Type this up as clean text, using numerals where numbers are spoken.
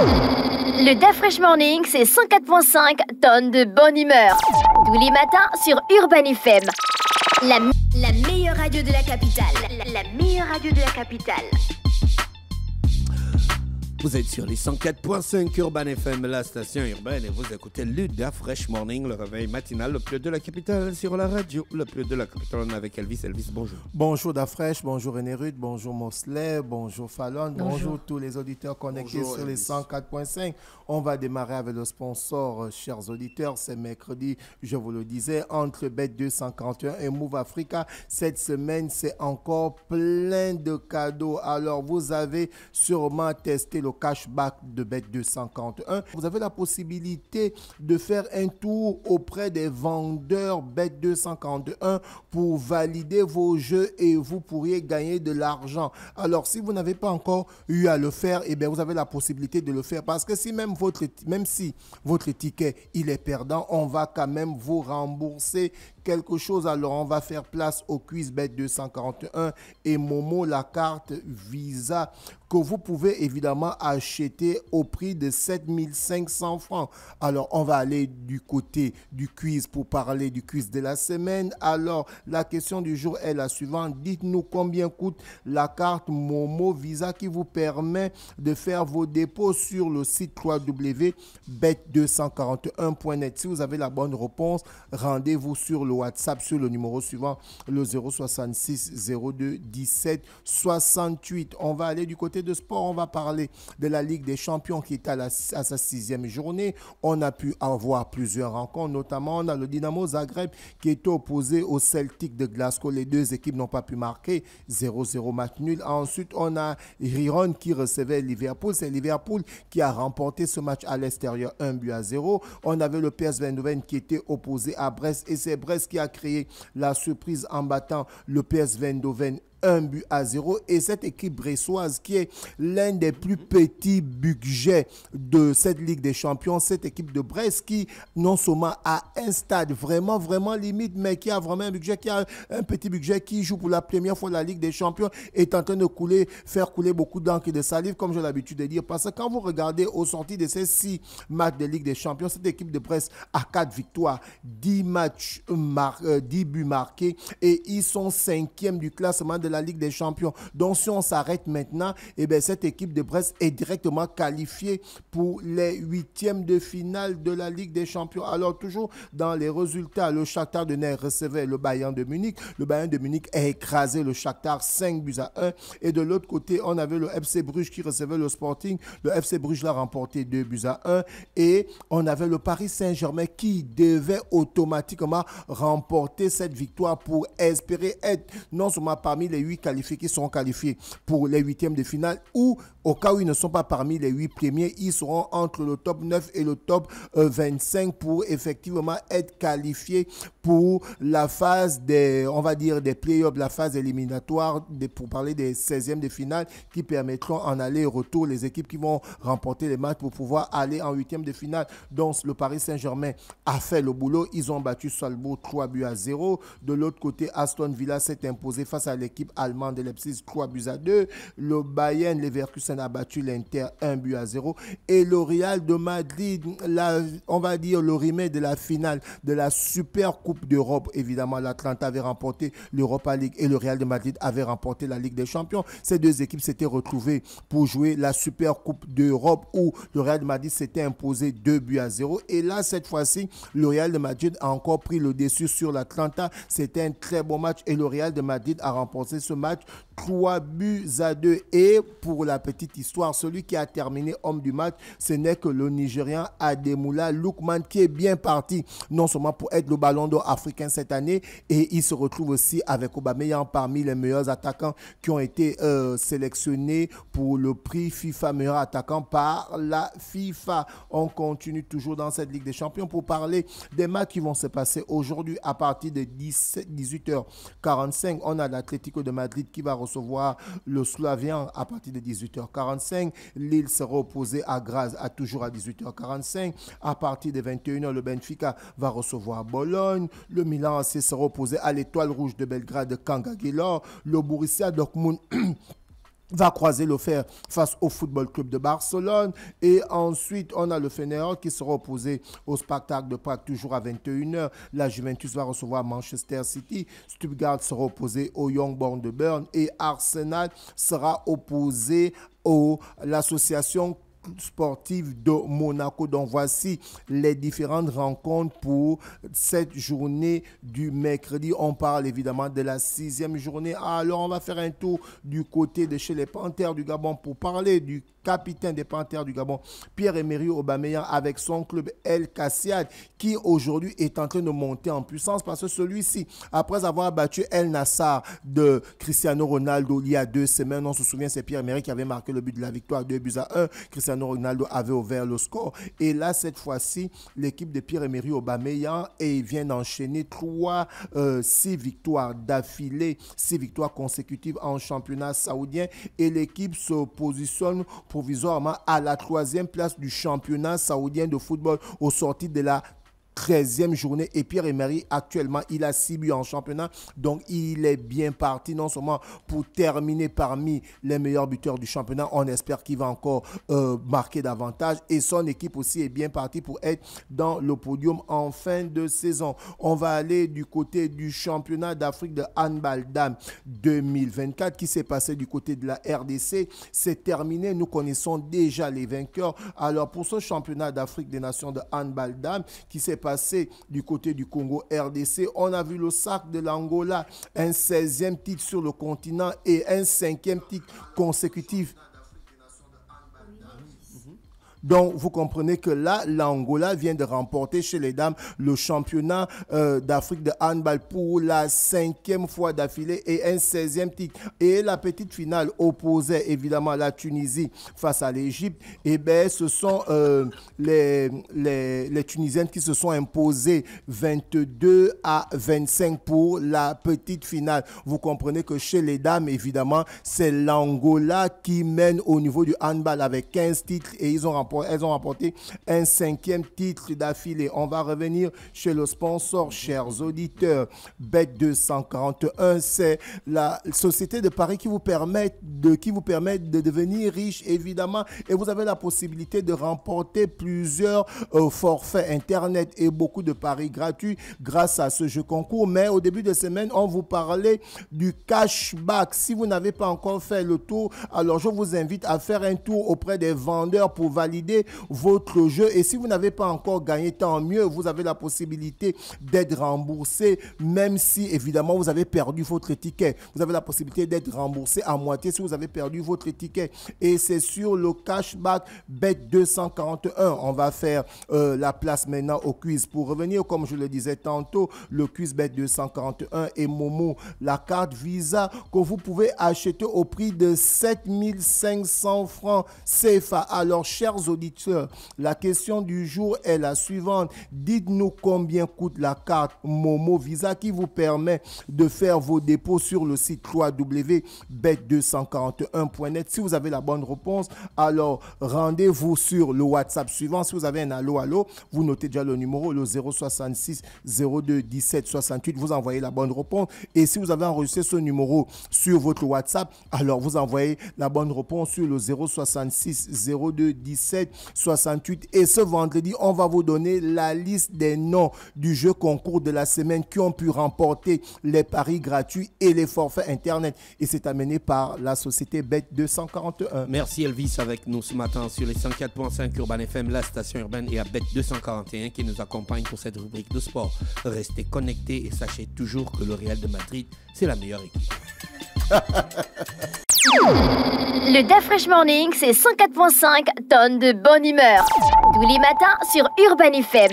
Le DAF Fresh Morning, c'est 104.5 tonnes de bonne humeur. Tous les matins sur Urban FM. La meilleure radio de la capitale. La meilleure radio de la capitale. Vous êtes sur les 104.5 Urban FM, la station urbaine, et vous écoutez le DAF Fresh Morning, le réveil matinal, le plus de la capitale sur la radio, le plus de la capitale avec Elvis. Elvis, bonjour. Bonjour DAF Fresh, bonjour René Rude, bonjour Mosley, bonjour Fallon, bonjour tous les auditeurs connectés bonjour, sur Elvis. Les 104.5. On va démarrer avec le sponsor, chers auditeurs, c'est mercredi, je vous le disais, entre Bet241 et Move Africa. Cette semaine, c'est encore plein de cadeaux. Alors, vous avez sûrement testé le cashback de Bet241. Vous avez la possibilité de faire un tour auprès des vendeurs Bet241 pour valider vos jeux et vous pourriez gagner de l'argent. Alors, si vous n'avez pas encore eu à le faire, eh bien, vous avez la possibilité de le faire parce que si même si votre ticket il est perdant, on va quand même vous rembourser quelque chose. Alors, on va faire place au quiz Bet241 et Momo, la carte Visa que vous pouvez évidemment acheter au prix de 7 500 francs. Alors, on va aller du côté du quiz pour parler du quiz de la semaine. Alors, la question du jour est la suivante. Dites-nous combien coûte la carte Momo Visa qui vous permet de faire vos dépôts sur le site www.bet241.net. Si vous avez la bonne réponse, rendez-vous sur le WhatsApp sur le numéro suivant, le 066 02 17 68. On va aller du côté de sport, on va parler de la Ligue des Champions qui est à sa 6e journée. On a pu avoir plusieurs rencontres, notamment on a le Dynamo Zagreb qui est opposé au Celtic de Glasgow. Les deux équipes n'ont pas pu marquer, 0-0 match nul. Ensuite, on a Riron qui recevait Liverpool. C'est Liverpool qui a remporté ce match à l'extérieur 1-0. On avait le PSV Eindhoven qui était opposé à Brest et c'est Brest qui a créé la surprise en battant le PSV Eindhoven 1-0. Et cette équipe bressoise qui est l'un des plus petits budgets de cette Ligue des Champions, cette équipe de Brest qui non seulement a un stade vraiment limite, mais qui a vraiment un budget, qui a un petit budget, qui joue pour la première fois la Ligue des Champions, est en train de faire couler beaucoup d'encre et de salive, comme j'ai l'habitude de dire. Parce que quand vous regardez au sorti de ces 6 matchs de Ligue des Champions, cette équipe de Brest a 4 victoires, 10 buts marqués, et ils sont 5e du classement de la Ligue des Champions. Donc, si on s'arrête maintenant, eh bien, cette équipe de Brest est directement qualifiée pour les 8e de finale de la Ligue des Champions. Alors, toujours dans les résultats, le Shakhtar Donetsk recevait le Bayern de Munich. Le Bayern de Munich a écrasé le Shakhtar 5-1. Et de l'autre côté, on avait le FC Bruges qui recevait le Sporting. Le FC Bruges l'a remporté 2-1. Et on avait le Paris Saint-Germain qui devait automatiquement remporter cette victoire pour espérer être non seulement parmi les 8 qualifiés qui seront qualifiés pour les 8e de finale, ou au cas où ils ne sont pas parmi les 8 premiers, ils seront entre le top 9 et le top 25 pour effectivement être qualifiés pour la phase des, on va dire, des play-offs, la phase éliminatoire, pour parler des 16e de finale qui permettront en aller-retour les équipes qui vont remporter les matchs pour pouvoir aller en 8e de finale. Donc le Paris Saint-Germain a fait le boulot, ils ont battu Salzbourg 3-0. De l'autre côté, Aston Villa s'est imposé face à l'équipe allemande de Leipzig 3-2. Le Bayern Leverkusen a battu l'Inter 1-0. Et le Real de Madrid, on va dire le remake de la finale de la Super Coupe d'Europe. Évidemment, l'Atlanta avait remporté l'Europa League et le Real de Madrid avait remporté la Ligue des Champions. Ces deux équipes s'étaient retrouvées pour jouer la Super Coupe d'Europe où le Real de Madrid s'était imposé 2-0. Et là, cette fois-ci, le Real de Madrid a encore pris le dessus sur l'Atlanta. C'était un très bon match et le Real de Madrid a remporté ce match 3-2. Et pour la petite histoire, celui qui a terminé homme du match, ce n'est que le Nigérian Ademola Lookman qui est bien parti, non seulement pour être le ballon d'or africain cette année, et il se retrouve aussi avec Aubameyang parmi les meilleurs attaquants qui ont été sélectionnés pour le prix FIFA meilleur attaquant par la FIFA. On continue toujours dans cette Ligue des Champions pour parler des matchs qui vont se passer aujourd'hui à partir de 18h45. On a l'Atlético de Madrid qui va recevoir le Slavia à partir de 18h45. Lille sera opposé à Graz toujours à 18h45. À partir de 21h, le Benfica va recevoir Bologne. Le Milan AC sera opposé à l'Étoile Rouge de Belgrade de Kangagelor. Le Borussia Dortmund va croiser le fer face au Football Club de Barcelone. Et ensuite, on a le Feyenoord qui sera opposé au Spartak de Prague, toujours à 21h. La Juventus va recevoir Manchester City. Stuttgart sera opposé au Young Boys de Berne. Et Arsenal sera opposé à l'association sportive de Monaco. Donc voici les différentes rencontres pour cette journée du mercredi. On parle évidemment de la 6e journée. Alors on va faire un tour du côté de chez les Panthères du Gabon pour parler du capitaine des Panthères du Gabon, Pierre-Emerick Aubameyang, avec son club El Cassiad, qui aujourd'hui est en train de monter en puissance parce que celui-ci, après avoir battu El Nassr de Cristiano Ronaldo il y a 2 semaines, on se souvient, c'est Pierre-Emerick qui avait marqué le but de la victoire, 2-1. Cristiano Ronaldo avait ouvert le score. Et là, cette fois-ci, l'équipe de Pierre-Emerick Aubameyang vient d'enchaîner 6 victoires d'affilée, 6 victoires consécutives en championnat saoudien. Et l'équipe se positionne provisoirement à la 3e place du championnat saoudien de football au sorti de la 13e journée. Et Pierre-Emerick, actuellement, il a 6 buts en championnat. Donc, il est bien parti, non seulement pour terminer parmi les meilleurs buteurs du championnat. On espère qu'il va encore marquer davantage. Et son équipe aussi est bien partie pour être dans le podium en fin de saison. On va aller du côté du championnat d'Afrique de handball dames 2024 qui s'est passé du côté de la RDC. C'est terminé. Nous connaissons déjà les vainqueurs. Alors, pour ce championnat d'Afrique des nations de handball dames qui s'est passé du côté du Congo RDC, on a vu le SAC de l'Angola, un 16e titre sur le continent et un 5e titre consécutif. Donc, vous comprenez que là, l'Angola vient de remporter chez les dames le championnat d'Afrique de handball pour la 5e fois d'affilée et un 16e titre. Et la petite finale opposait évidemment la Tunisie face à l'Égypte. Et bien, ce sont les Tunisiennes qui se sont imposées 22-25 pour la petite finale. Vous comprenez que chez les dames, évidemment, c'est l'Angola qui mène au niveau du handball avec 15 titres et elles ont remporté un 5e titre d'affilée. On va revenir chez le sponsor, chers auditeurs. Bet241, c'est la société de paris qui vous permet de devenir riche, évidemment. Et vous avez la possibilité de remporter plusieurs forfaits Internet et beaucoup de paris gratuits grâce à ce jeu concours. Mais au début de semaine, on vous parlait du cashback. Si vous n'avez pas encore fait le tour, alors je vous invite à faire un tour auprès des vendeurs pour valider votre jeu. Et si vous n'avez pas encore gagné, tant mieux, vous avez la possibilité d'être remboursé, même si évidemment vous avez perdu votre ticket. Vous avez la possibilité d'être remboursé à moitié si vous avez perdu votre ticket. Et c'est sur le cashback Bet241. On va faire la place maintenant au quiz. Pour revenir, comme je le disais tantôt, le quiz Bet241 et Momo, la carte Visa que vous pouvez acheter au prix de 7500 francs CFA. Alors, chers auditeurs, la question du jour est la suivante. Dites-nous combien coûte la carte Momo Visa qui vous permet de faire vos dépôts sur le site www.bet241.net. Si vous avez la bonne réponse, alors rendez-vous sur le WhatsApp suivant. Si vous avez un allo, vous notez déjà le numéro, le 066 02 17 68. Vous envoyez la bonne réponse. Et si vous avez enregistré ce numéro sur votre WhatsApp, alors vous envoyez la bonne réponse sur le 066 02 17 68. Et ce vendredi, on va vous donner la liste des noms du jeu concours de la semaine qui ont pu remporter les paris gratuits et les forfaits Internet. Et c'est amené par la société Bet241. Merci Elvis avec nous ce matin sur les 104.5 Urban FM, la station urbaine, et à Bet241 qui nous accompagne pour cette rubrique de sport. Restez connectés et sachez toujours que le Real de Madrid, c'est la meilleure équipe. Le DAF Fresh Morning, c'est 104.5 tonnes de bonne humeur. Tous les matins sur Urban FM.